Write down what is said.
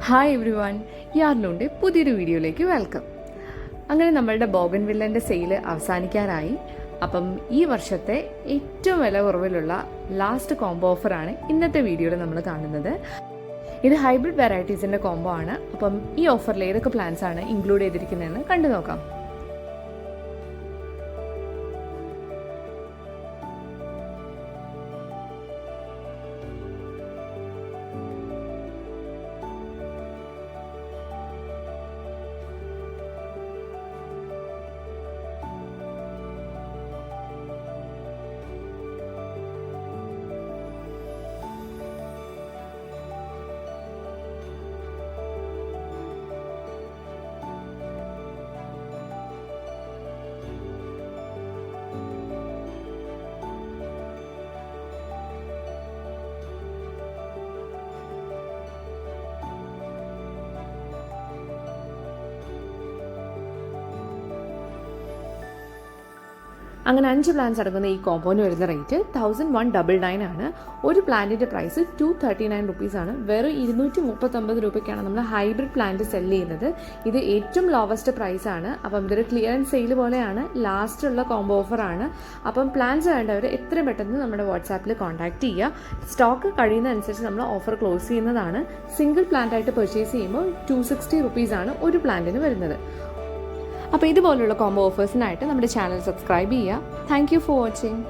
Hi every one, യാർലൂൻ്റെ പുതിയൊരു വീഡിയോയിലേക്ക് welcome. അങ്ങനെ നമ്മളുടെ ബോഗൻവില്ലൻ്റെ സെയിൽ അവസാനിക്കാറായി. അപ്പം ഈ വർഷത്തെ ഏറ്റവും വില കുറവിലുള്ള ലാസ്റ്റ് കോംബോ ഓഫറാണ് ഇന്നത്തെ വീഡിയോയിൽ നമ്മൾ കാണുന്നത്. ഇത് ഹൈബ്രിഡ് വെറൈറ്റീസിൻ്റെ കോംബോ ആണ്. അപ്പം ഈ ഓഫറിൽ ഏതൊക്കെ പ്ലാൻസ് ആണ് ഇൻക്ലൂഡ് ചെയ്തിരിക്കുന്നതെന്ന് കണ്ടു നോക്കാം. അങ്ങനെ 5 പ്ലാന്റ്സ് അടങ്ങുന്ന ഈ കോമ്പോന് വരുന്ന റേറ്റ് 1199 ആണ്. ഒരു പ്ലാന്റിൻ്റെ പ്രൈസ് 239 റുപ്പീസാണ്. വെറും 239 രൂപയ്ക്കാണ് നമ്മൾ ഹൈബ്രിഡ് പ്ലാന്റ് സെല് ചെയ്യുന്നത്. ഇത് ഏറ്റവും ലോവസ്റ്റ് പ്രൈസാണ്. അപ്പം ഇതൊരു ക്ലിയറൻസ് സെയിൽ പോലെയാണ്, ലാസ്റ്റുള്ള കോംബോ ഓഫറാണ്. അപ്പം പ്ലാന്റ്സ് വേണ്ടവർ എത്രയും പെട്ടെന്ന് നമ്മുടെ വാട്സാപ്പിൽ കോൺടാക്ട് ചെയ്യുക. സ്റ്റോക്ക് കഴിയുന്നതനുസരിച്ച് നമ്മൾ ഓഫർ ക്ലോസ് ചെയ്യുന്നതാണ്. സിംഗിൾ പ്ലാന്റ് ആയിട്ട് പർച്ചേസ് ചെയ്യുമ്പോൾ 260 റുപ്പീസാണ് ഒരു പ്ലാന്റിന് വരുന്നത്. അപ്പോൾ ഇതുപോലുള്ള കോംബോ ഓഫേഴ്സിനായിട്ട് നമ്മുടെ ചാനൽ സബ്സ്ക്രൈബ് ചെയ്യുക. Thank you for watching.